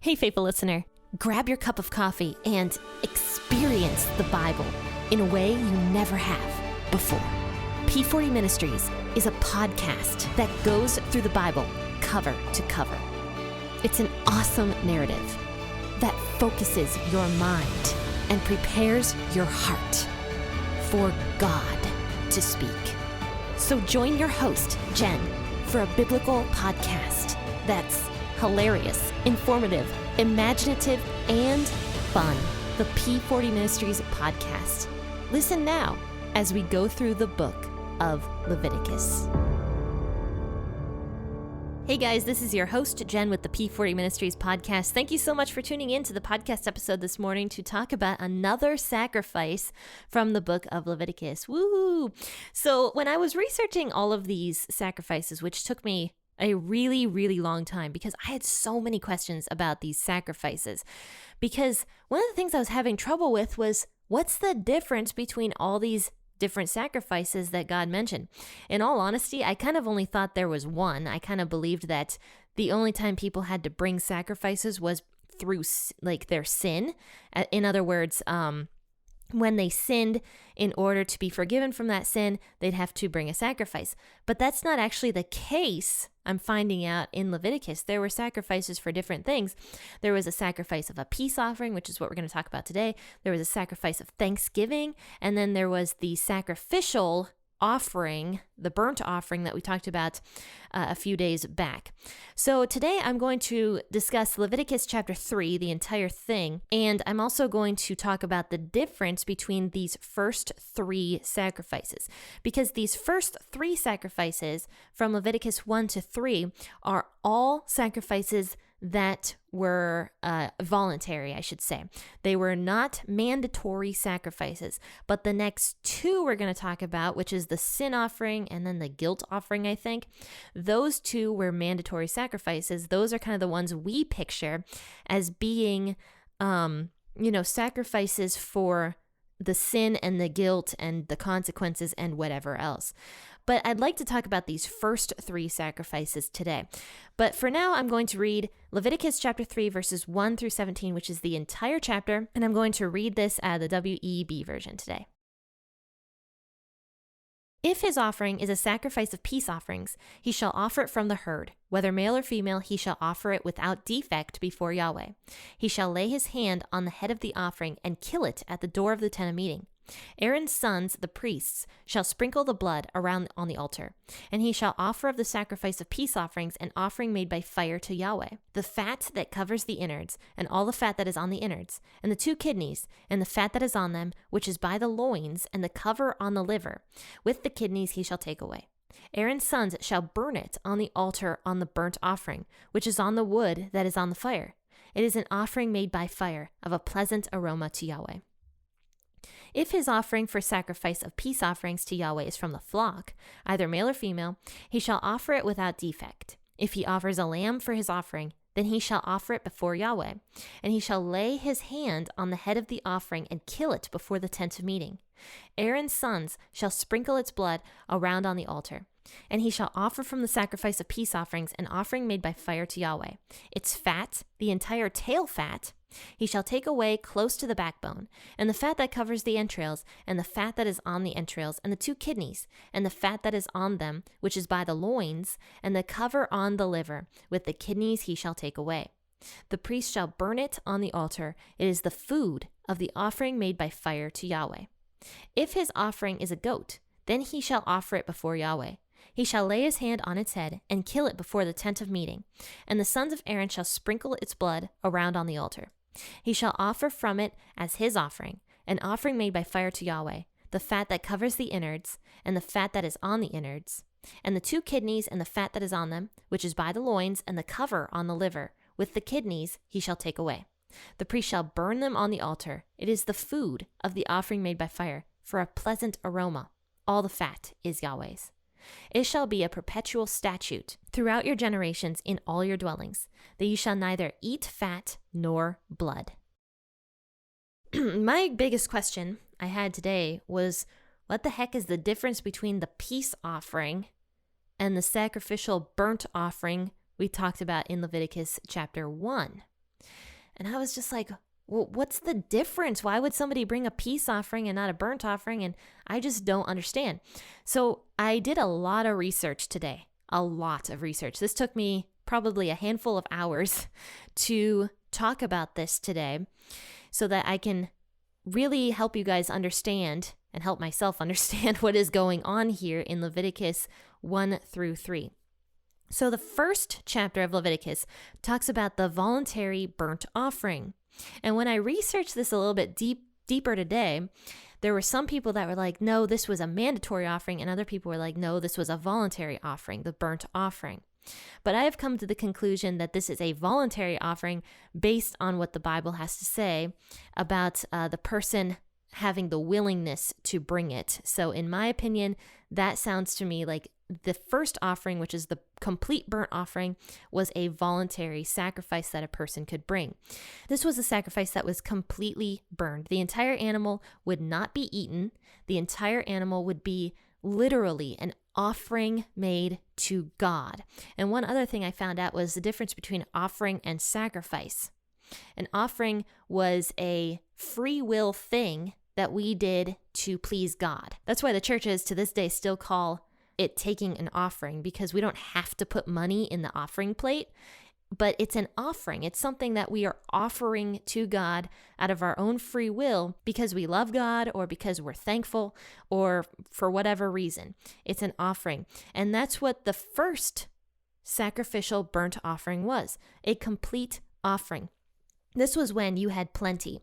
Hey, faithful listener, grab your cup of coffee and experience the Bible in a way you never have before. P40 Ministries is a podcast that goes through the Bible cover to cover. It's an awesome narrative that focuses your mind and prepares your heart for God to speak. So join your host, Jenn, for a biblical podcast that's hilarious, informative, imaginative, and fun. The P40 Ministries podcast. Listen now as we go through the book of Leviticus. Hey guys, this is your host, Jenn, with the P40 Ministries podcast. Thank you so much for tuning in to the podcast episode this morning to talk about another sacrifice from the book of Leviticus. Woo! So when I was researching all of these sacrifices, which took me a really, really long time because I had so many questions about these sacrifices. Because one of the things I was having trouble with was, what's the difference between all these different sacrifices that God mentioned? In all honesty, I kind of only thought there was one. I kind of believed that the only time people had to bring sacrifices was through like their sin. In other words, when they sinned, in order to be forgiven from that sin, they'd have to bring a sacrifice. But that's not actually the case. I'm finding out in Leviticus, there were sacrifices for different things. There was a sacrifice of a peace offering, which is what we're going to talk about today. There was a sacrifice of thanksgiving, and then there was the sacrificial offering, the burnt offering that we talked about a few days back. So today I'm going to discuss Leviticus chapter 3, the entire thing, and I'm also going to talk about the difference between these first three sacrifices, because these first three sacrifices from Leviticus 1 to 3 are all sacrifices that were voluntary, I should say. They were not mandatory sacrifices, but the next two we're going to talk about, which is the sin offering and then the guilt offering, I think, those two were mandatory sacrifices. Those are kind of the ones we picture as being, sacrifices for the sin and the guilt and the consequences and whatever else. But I'd like to talk about these first three sacrifices today. But for now, I'm going to read Leviticus chapter 3, verses 1 through 17, which is the entire chapter, and I'm going to read this out of the WEB version today. If his offering is a sacrifice of peace offerings, he shall offer it from the herd. Whether male or female, he shall offer it without defect before Yahweh. He shall lay his hand on the head of the offering and kill it at the door of the tent of meeting. Aaron's sons, the priests, shall sprinkle the blood around on the altar, and he shall offer of the sacrifice of peace offerings an offering made by fire to Yahweh, the fat that covers the innards, and all the fat that is on the innards, and the two kidneys, and the fat that is on them, which is by the loins, and the cover on the liver. With the kidneys he shall take away. Aaron's sons shall burn it on the altar on the burnt offering, which is on the wood that is on the fire. It is an offering made by fire, of a pleasant aroma to Yahweh. If his offering for sacrifice of peace offerings to Yahweh is from the flock, either male or female, he shall offer it without defect. If he offers a lamb for his offering, then he shall offer it before Yahweh, and he shall lay his hand on the head of the offering and kill it before the tent of meeting. Aaron's sons shall sprinkle its blood around on the altar, and he shall offer from the sacrifice of peace offerings an offering made by fire to Yahweh. Its fat, the entire tail fat, he shall take away close to the backbone, and the fat that covers the entrails, and the fat that is on the entrails, and the two kidneys, and the fat that is on them, which is by the loins, and the cover on the liver. With the kidneys he shall take away. The priest shall burn it on the altar. It is the food of the offering made by fire to Yahweh. If his offering is a goat, then he shall offer it before Yahweh. He shall lay his hand on its head and kill it before the tent of meeting, and the sons of Aaron shall sprinkle its blood around on the altar. He shall offer from it as his offering, an offering made by fire to Yahweh, the fat that covers the innards, and the fat that is on the innards, and the two kidneys and the fat that is on them, which is by the loins, and the cover on the liver. With the kidneys he shall take away. The priest shall burn them on the altar. It is the food of the offering made by fire, for a pleasant aroma. All the fat is Yahweh's. It shall be a perpetual statute throughout your generations in all your dwellings, that you shall neither eat fat nor blood. My biggest question I had today was, what the heck is the difference between the peace offering and the sacrificial burnt offering we talked about in Leviticus chapter 1? And I was just like, well, what's the difference? Why would somebody bring a peace offering and not a burnt offering? And I just don't understand. So I did a lot of research today, a lot of research. This took me probably a handful of hours to talk about this today so that I can really help you guys understand and help myself understand what is going on here in Leviticus 1 through 3. So the first chapter of Leviticus talks about the voluntary burnt offering. And when I researched this a little bit deeper today, there were some people that were like, no, this was a mandatory offering, and other people were like, no, this was a voluntary offering, the burnt offering. But I have come to the conclusion that this is a voluntary offering based on what the Bible has to say about the person having the willingness to bring it. So in my opinion, that sounds to me like the first offering, which is the complete burnt offering, was a voluntary sacrifice that a person could bring. This was a sacrifice that was completely burned. The entire animal would not be eaten. The entire animal would be literally an offering made to God. And one other thing I found out was the difference between offering and sacrifice. An offering was a free will thing that we did to please God. That's why the churches to this day still call it taking an offering, because we don't have to put money in the offering plate, but it's an offering. It's something that we are offering to God out of our own free will because we love God or because we're thankful or for whatever reason. It's an offering. And that's what the first sacrificial burnt offering was, a complete offering. This was when you had plenty.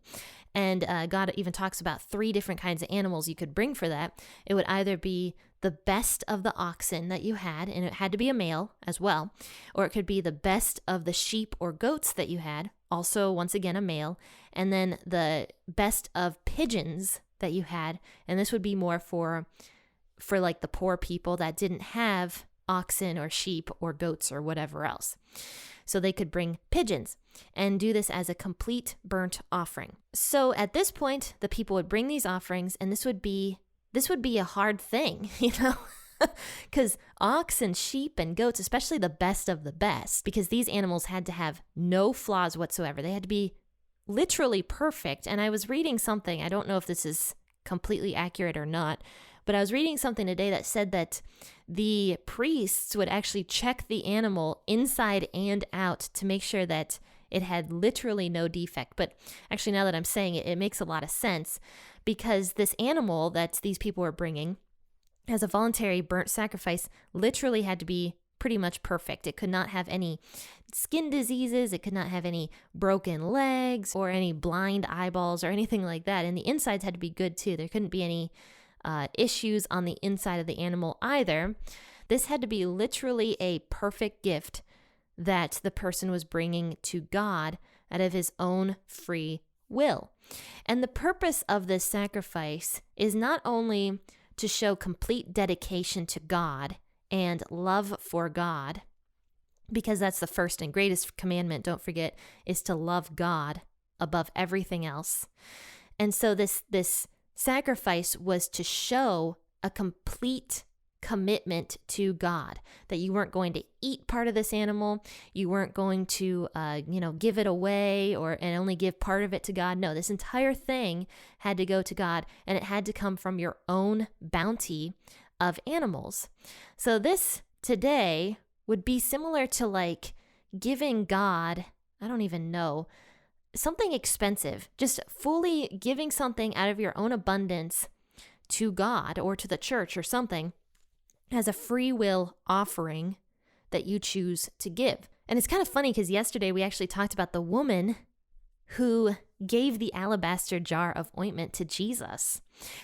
And God even talks about 3 different kinds of animals you could bring for that. It would either be the best of the oxen that you had, and it had to be a male as well, or it could be the best of the sheep or goats that you had, also once again a male, and then the best of pigeons that you had, and this would be more for like the poor people that didn't have oxen or sheep or goats or whatever else. So they could bring pigeons and do this as a complete burnt offering. So at this point, the people would bring these offerings, and this would be a hard thing, because ox and sheep and goats, especially the best of the best, because these animals had to have no flaws whatsoever. They had to be literally perfect. And I was reading something, I don't know if this is completely accurate or not, but I was reading something today that said that the priests would actually check the animal inside and out to make sure that it had literally no defect. But actually, now that I'm saying it, it makes a lot of sense, because this animal that these people were bringing as a voluntary burnt sacrifice literally had to be pretty much perfect. It could not have any skin diseases. It could not have any broken legs or any blind eyeballs or anything like that. And the insides had to be good too. There couldn't be any issues on the inside of the animal either. This had to be literally a perfect gift that the person was bringing to God out of his own free will. And the purpose of this sacrifice is not only to show complete dedication to God and love for God, because that's the first and greatest commandment, don't forget, is to love God above everything else. And so this sacrifice was to show a complete commitment to God, that you weren't going to eat part of this animal, you weren't going to give it away and only give part of it to God. No, this entire thing had to go to God, and it had to come from your own bounty of animals. So this today would be similar to like giving God, I don't even know, something expensive, just fully giving something out of your own abundance to God or to the church or something as a free will offering that you choose to give. And it's kind of funny because yesterday we actually talked about the woman who gave the alabaster jar of ointment to Jesus.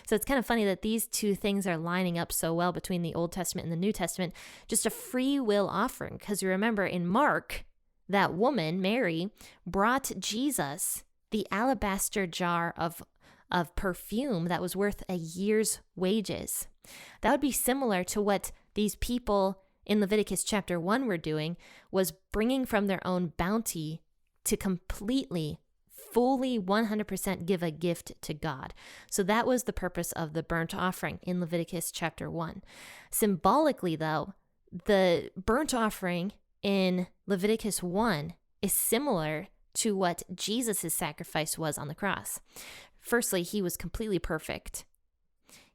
So it's kind of funny that these two things are lining up so well between the Old Testament and the New Testament, just a free will offering. Because you remember in Mark, that woman, Mary, brought Jesus the alabaster jar of perfume that was worth a year's wages. That would be similar to what these people in Leviticus chapter 1 were doing, was bringing from their own bounty to completely, fully, 100% give a gift to God. So that was the purpose of the burnt offering in Leviticus chapter 1. Symbolically, though, the burnt offering in Leviticus 1 is similar to what Jesus' sacrifice was on the cross. Firstly, he was completely perfect.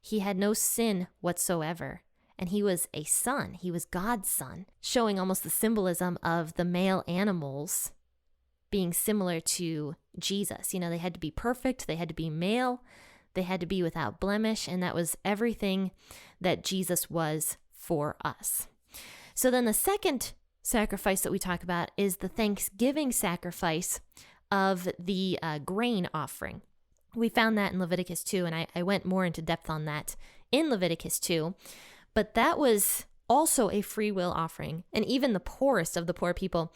He had no sin whatsoever. And he was a son. He was God's son, showing almost the symbolism of the male animals being similar to Jesus. You know, they had to be perfect. They had to be male. They had to be without blemish. And that was everything that Jesus was for us. So then the second sacrifice that we talk about is the Thanksgiving sacrifice of the grain offering. We found that in Leviticus 2, and I went more into depth on that in Leviticus 2. But that was also a free will offering. And even the poorest of the poor people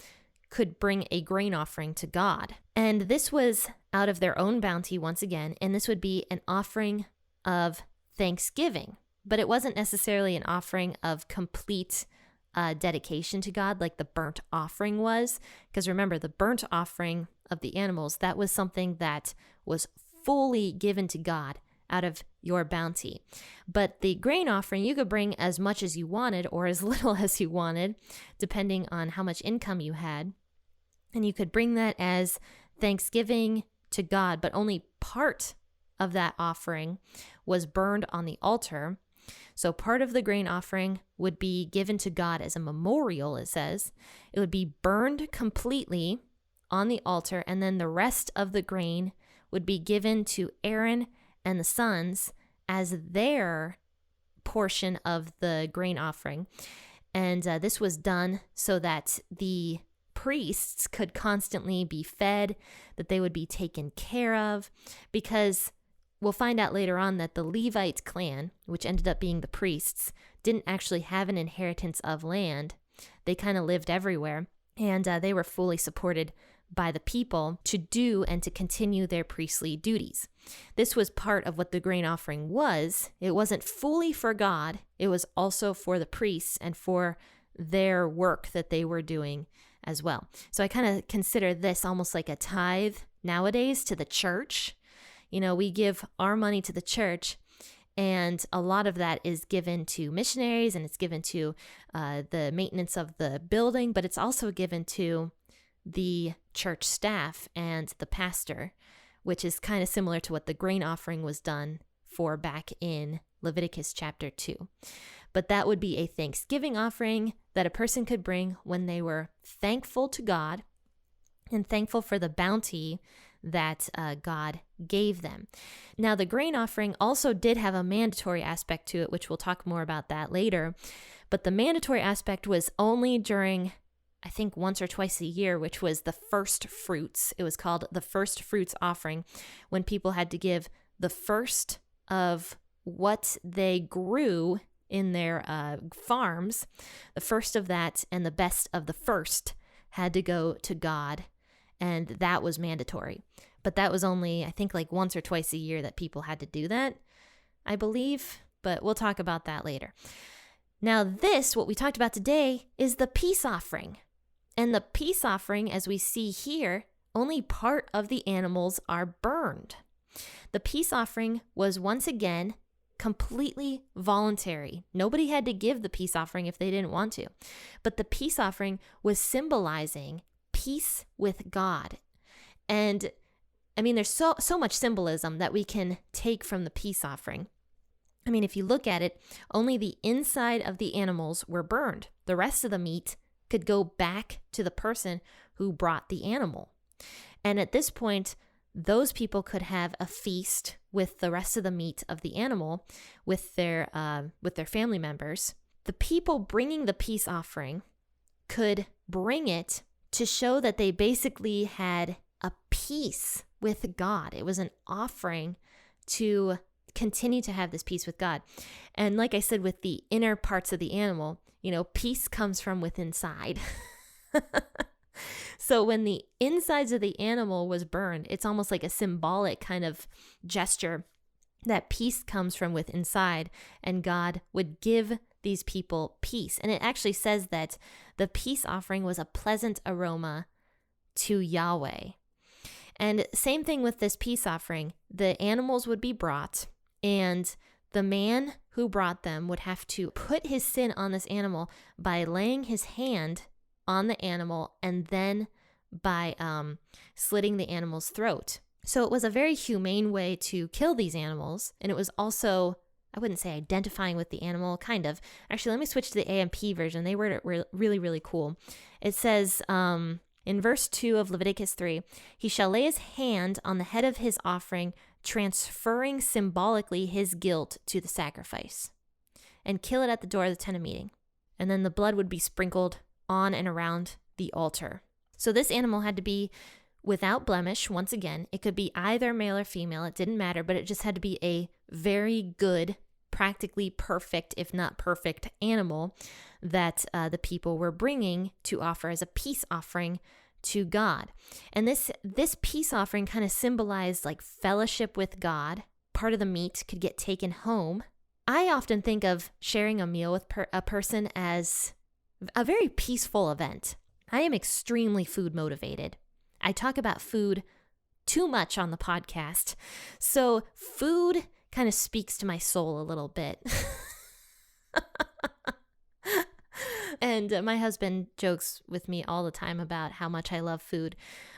could bring a grain offering to God. And this was out of their own bounty once again. And this would be an offering of thanksgiving. But it wasn't necessarily an offering of complete dedication to God like the burnt offering was. Because remember, the burnt offering of the animals, that was something that was fully given to God out of your bounty. But the grain offering, you could bring as much as you wanted or as little as you wanted, depending on how much income you had. And you could bring that as thanksgiving to God, but only part of that offering was burned on the altar. So part of the grain offering would be given to God as a memorial, it says. It would be burned completely on the altar, and then the rest of the grain would be given to Aaron and the sons as their portion of the grain offering. And this was done so that the priests could constantly be fed, that they would be taken care of, because we'll find out later on that the Levite clan, which ended up being the priests, didn't actually have an inheritance of land. They kind of lived everywhere, and they were fully supported by the people to do and to continue their priestly duties. This was part of what the grain offering was. It wasn't fully for God. It was also for the priests and for their work that they were doing as well. So I kind of consider this almost like a tithe nowadays to the church. You know, we give our money to the church, and a lot of that is given to missionaries, and it's given to the maintenance of the building, but it's also given to the church staff and the pastor, which is kind of similar to what the grain offering was done for back in Leviticus chapter 2. But that would be a thanksgiving offering that a person could bring when they were thankful to God and thankful for the bounty that God gave them. Now, the grain offering also did have a mandatory aspect to it, which we'll talk more about that later. But the mandatory aspect was only during, I think, once or twice a year, which was the first fruits. It was called the first fruits offering, when people had to give the first of what they grew in their farms. The first of that and the best of the first had to go to God, and that was mandatory. But that was only, I think, like once or twice a year that people had to do that, I believe. But we'll talk about that later. Now this, what we talked about today, is the peace offering. And the peace offering, as we see here, only part of the animals are burned. The peace offering was once again completely voluntary. Nobody had to give the peace offering if they didn't want to. But the peace offering was symbolizing peace with God. And I mean, there's so much symbolism that we can take from the peace offering. I mean, if you look at it, only the inside of the animals were burned. The rest of the meat could go back to the person who brought the animal. And at this point, those people could have a feast with the rest of the meat of the animal with their family members. The people bringing the peace offering could bring it to show that they basically had a peace with God. It was an offering to continue to have this peace with God. And like I said, with the inner parts of the animal, you know, peace comes from within inside. So when the insides of the animal was burned, it's almost like a symbolic kind of gesture that peace comes from within inside, and God would give these people peace. And it actually says that the peace offering was a pleasant aroma to Yahweh. And same thing with this peace offering. The animals would be brought, and the man who brought them would have to put his sin on this animal by laying his hand on the animal and then by slitting the animal's throat. So it was a very humane way to kill these animals. And it was also, I wouldn't say identifying with the animal, kind of. Actually, let me switch to the AMP version. They were really, really cool. It says in verse 2 of Leviticus 3, he shall lay his hand on the head of his offering, transferring symbolically his guilt to the sacrifice, and kill it at the door of the tent of meeting. And then the blood would be sprinkled on and around the altar. So this animal had to be without blemish. Once again, it could be either male or female. It didn't matter, but it just had to be a very good, practically perfect, if not perfect, animal that the people were bringing to offer as a peace offering to God. And this peace offering kind of symbolized like fellowship with God. Part of the meat could get taken home. I often think of sharing a meal with a person as a very peaceful event. I am extremely food motivated. I talk about food too much on the podcast. So food kind of speaks to my soul a little bit. And my husband jokes with me all the time about how much I love food.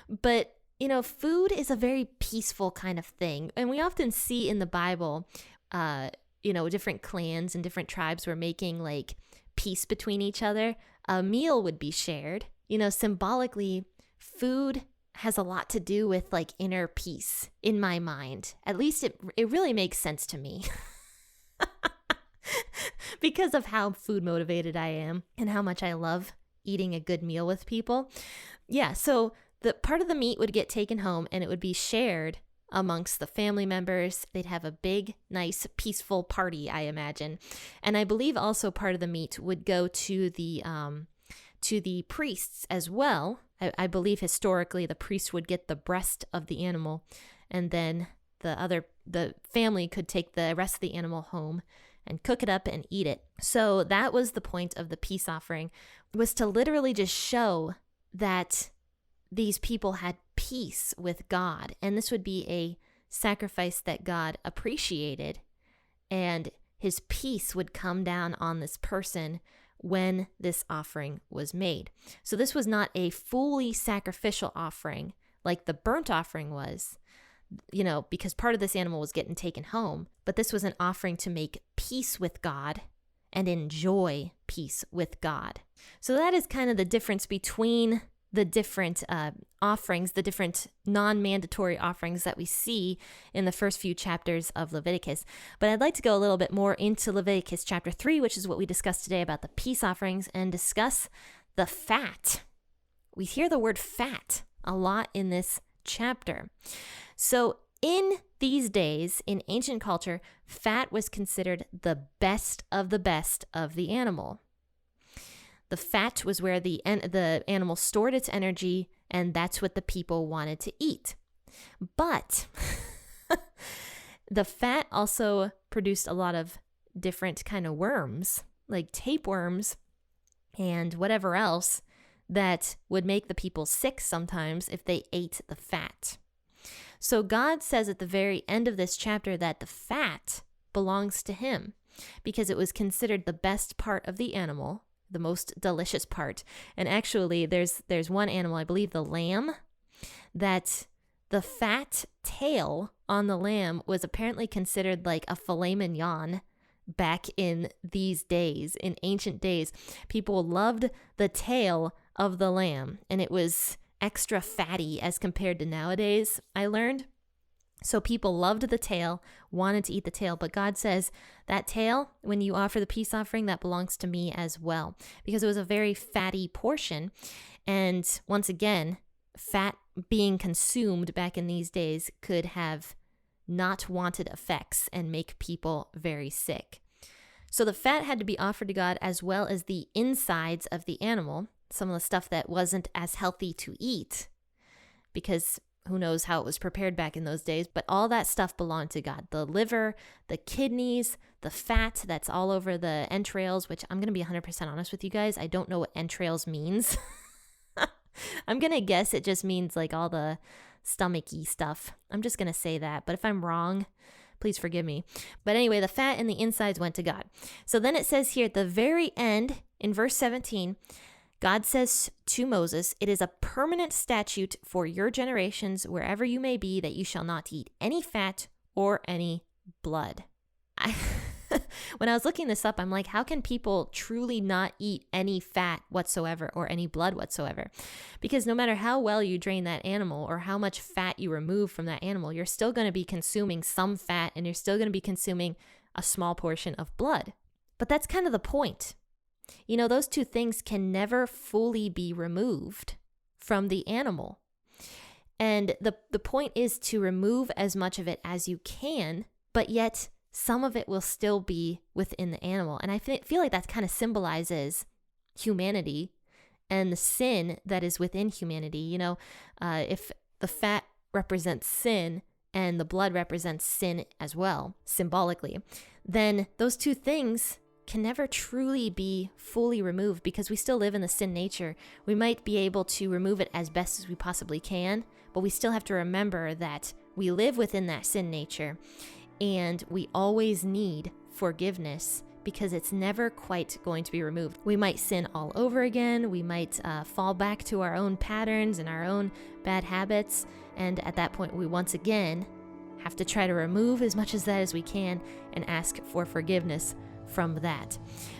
But, you know, food is a very peaceful kind of thing. And we often see in the Bible, different clans and different tribes were making like peace between each other. A meal would be shared. You know, symbolically, food has a lot to do with like inner peace in my mind. At least it really makes sense to me because of how food motivated I am and how much I love eating a good meal with people. Yeah, so the part of the meat would get taken home and it would be shared amongst the family members. They'd have a big, nice, peaceful party, I imagine. And I believe also part of the meat would go to the priests as well. I believe historically the priest would get the breast of the animal, and then the family could take the rest of the animal home and cook it up and eat it. So that was the point of the peace offering, was to literally just show that these people had peace with God, and this would be a sacrifice that God appreciated, and his peace would come down on this person when this offering was made. So this was not a fully sacrificial offering like the burnt offering was, you know, because part of this animal was getting taken home, but this was an offering to make peace with God and enjoy peace with God. So that is kind of the difference between the different offerings, the different non-mandatory offerings that we see in the first few chapters of Leviticus. But I'd like to go a little bit more into Leviticus chapter 3, which is what we discussed today about the peace offerings, and discuss the fat. We hear the word fat a lot in this chapter. So in these days, in ancient culture, fat was considered the best of the animal. The fat was where the animal stored its energy, and that's what the people wanted to eat. But the fat also produced a lot of different kind of worms, like tapeworms and whatever else, that would make the people sick sometimes if they ate the fat. So God says at the very end of this chapter that the fat belongs to him because it was considered the best part of the animal, the most delicious part. And actually there's one animal, I believe the lamb, that the fat tail on the lamb was apparently considered like a filet mignon back in these days, in ancient days. People loved the tail of the lamb, and it was extra fatty as compared to nowadays, I learned. So people loved the tail, wanted to eat the tail, but God says that tail, when you offer the peace offering, that belongs to me as well, because it was a very fatty portion. And once again, fat being consumed back in these days could have not wanted effects and make people very sick. So the fat had to be offered to God, as well as the insides of the animal, some of the stuff that wasn't as healthy to eat, because who knows how it was prepared back in those days, but all that stuff belonged to God. The liver, the kidneys, the fat that's all over the entrails, which I'm going to be 100% honest with you guys, I don't know what entrails means. I'm going to guess it just means like all the stomachy stuff. I'm just going to say that, but if I'm wrong, please forgive me. But anyway, the fat and the insides went to God. So then it says here at the very end, in verse 17, God says to Moses, "It is a permanent statute for your generations, wherever you may be, that you shall not eat any fat or any blood." When I was looking this up, I'm like, how can people truly not eat any fat whatsoever or any blood whatsoever? Because no matter how well you drain that animal or how much fat you remove from that animal, you're still going to be consuming some fat and you're still going to be consuming a small portion of blood. But that's kind of the point. You know, those two things can never fully be removed from the animal. And the point is to remove as much of it as you can, but yet some of it will still be within the animal. And I feel like that kind of symbolizes humanity and the sin that is within humanity. You know, if the fat represents sin and the blood represents sin as well, symbolically, then those two things can never truly be fully removed because we still live in the sin nature. We might be able to remove it as best as we possibly can, but we still have to remember that we live within that sin nature. And we always need forgiveness because it's never quite going to be removed. We might sin all over again. We might fall back to our own patterns and our own bad habits. And at that point, we once again have to try to remove as much of that as we can and ask for forgiveness from that.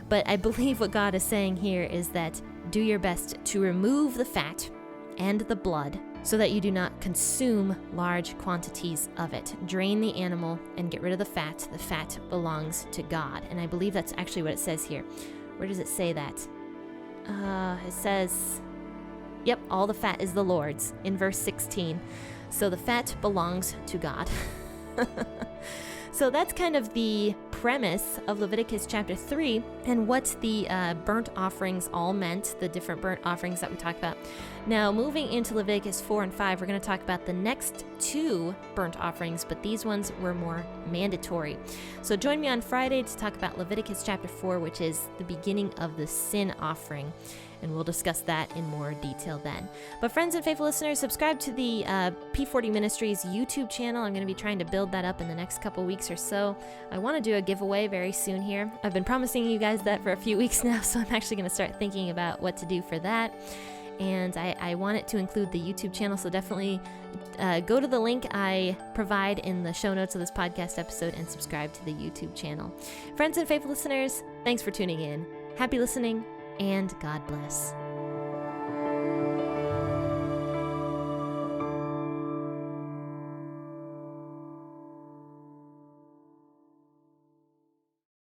But I believe what God is saying here is that do your best to remove the fat and the blood so that you do not consume large quantities of it. Drain the animal and get rid of the fat. The fat belongs to God. And I believe that's actually what it says here. Where does it say that? It says, yep, all the fat is the Lord's in verse 16. So the fat belongs to God. So that's kind of the premise of Leviticus chapter 3 and what the burnt offerings all meant, the different burnt offerings that we talked about. Now, moving into Leviticus 4 and 5, we're going to talk about the next two burnt offerings, but these ones were more mandatory. So join me on Friday to talk about Leviticus chapter 4, which is the beginning of the sin offering. And we'll discuss that in more detail then. But friends and faithful listeners, subscribe to the P40 Ministries YouTube channel. I'm going to be trying to build that up in the next couple weeks or so. I want to do a giveaway very soon here. I've been promising you guys that for a few weeks now, so I'm actually going to start thinking about what to do for that. And I want it to include the YouTube channel, so definitely go to the link I provide in the show notes of this podcast episode and subscribe to the YouTube channel. Friends and faithful listeners, thanks for tuning in. Happy listening. And God bless.